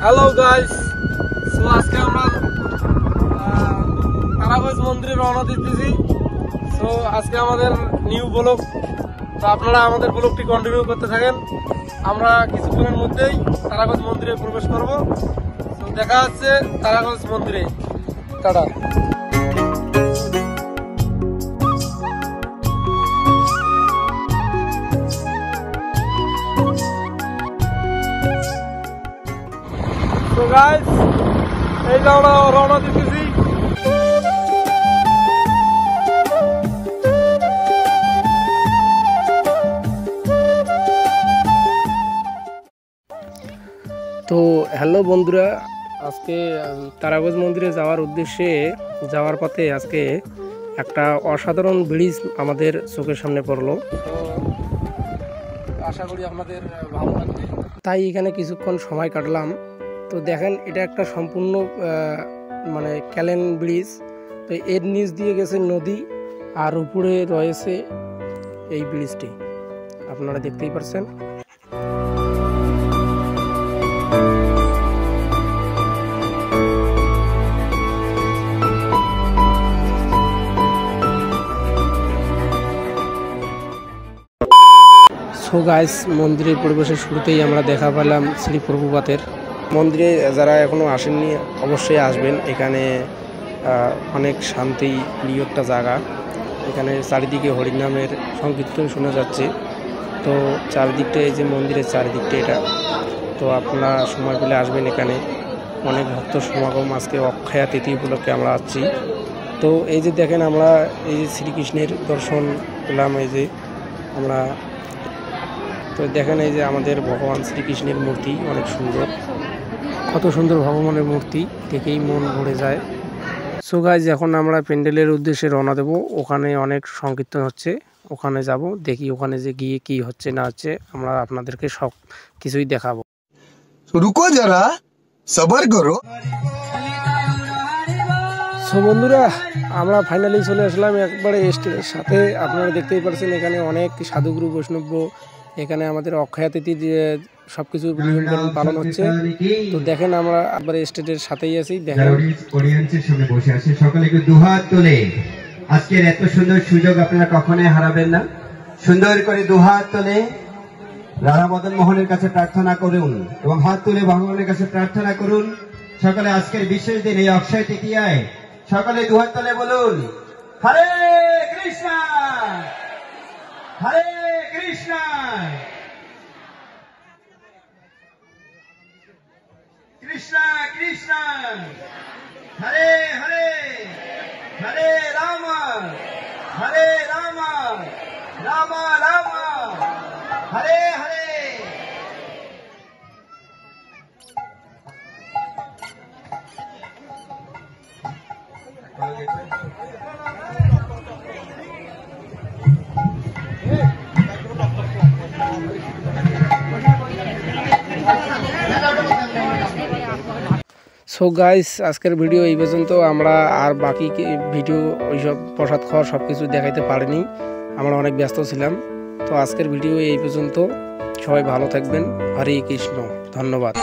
Hello guys, so আজকে আমরা তারাগঞ্জ মন্দিরে রওনা দিতেছি। সো আজকে আমাদের নিউ ব্লগ, তো আপনারা আমাদের ব্লগটি কন্টিনিউ করতে থাকেন। আমরা কিছুক্ষণের মধ্যেই তারাগঞ্জ মন্দিরে প্রবেশ করব। তো দেখা হচ্ছে তারাগঞ্জ মন্দিরে। টাটা। তো গাইস, এই যে আমরা রওনা দিতেছি। তো হ্যালো বন্ধুরা, আজকে তারাগঞ্জ মন্দিরে যাওয়ার উদ্দেশ্যে যাওয়ার পথে আজকে একটা অসাধারণ ব্রিজ আমাদের চোখের সামনে পড়লো। তো আশা করি আপনাদের ভালো লাগবে, তাই এখানে কিছুক্ষণ সময় কাটলাম। তো দেখেন, এটা একটা সম্পূর্ণ মানে ক্যালেন ব্রিজ। তো এর নিচ দিয়ে গেছে নদী, আর উপরে রয়েছে এই ব্রিজটি, আপনারা দেখতেই পাচ্ছেন। সো গাইস, মন্দিরের পরিবেশের শুরুতেই আমরা দেখা পেলাম শ্রী প্রভুপাতের মন্দিরে। যারা এখনও আসেননি অবশ্যই আসবেন। এখানে অনেক শান্তি প্রিয় একটা জায়গা। এখানে চারিদিকে হরিনামের সংকীর্তন শোনা যাচ্ছে। তো চারিদিকটা, এই যে মন্দিরের চারিদিকটা এটা, তো আপনারা সময় পেলে আসবেন। এখানে অনেক ভক্ত সমাগম। আজকে অক্ষয়া তিথি উপলক্ষে আমরা আসছি। তো এই যে দেখেন, আমরা এই যে শ্রীকৃষ্ণের দর্শন পেলাম। এই যে আমরা, তো দেখেন এই যে আমাদের ভগবান শ্রীকৃষ্ণের মূর্তি অনেক সুন্দর। কত সুন্দর ভগবানের মূর্তি, দেখেই মন ভরে যায়। সো গাইস, এখন আমরা প্যান্ডেলের উদ্দেশ্যে রওনা দেব। ওখানে অনেক সংকীর্তন হচ্ছে, ওখানে যাব। দেখি ওখানে যে গিয়ে কি হচ্ছে না হচ্ছে, আমরা আপনাদেরকে সব কিছুই দেখাবো। রুকো যারা, সবার করো। সো বন্ধুরা, আমরা ফাইনালি চলে আসলাম একবারে স্টেজের সাথে। আপনারা দেখতেই পাচ্ছেন এখানে অনেক সাধুগুরু বৈষ্ণব, এখানে আমাদের অক্ষয়া তিথির সব কিছু নিয়মকানুন পালন হচ্ছে। তো দেখেন, আমরা একবারে স্টেজের সাথেই আছি। দেখেন অডিয়েন্সের সামনে বসে আছে, সকলে একটু দুহাত তোলে। আজকের এত সুন্দর সুযোগ আপনারা কখনোই হারাবেন না। সুন্দর করে দুহাত তোলে রাধা মদন মোহনের কাছে প্রার্থনা করুন এবং হাত তুলে ভগবানের কাছে প্রার্থনা করুন। সকলে আজকের বিশেষ দিন, এই অক্ষয় তৃতীয়ায় সকলে দুহাত তোলে বলুন, হরে কৃষ্ণ হরে কৃষ্ণ কৃষ্ণ কৃষ্ণ হরে হরে হরে রাম রাম রাম হরে হরে। সো গাইস, আজকের ভিডিও এই পর্যন্ত। আমরা আর বাকি ভিডিও ওইসব প্রসাদ খাওয়া সব কিছু দেখাইতে পারিনি, আমরা অনেক ব্যস্ত ছিলাম। তো আজকের ভিডিও এই পর্যন্ত। সবাই ভালো থাকবেন। হরে কৃষ্ণ, ধন্যবাদ।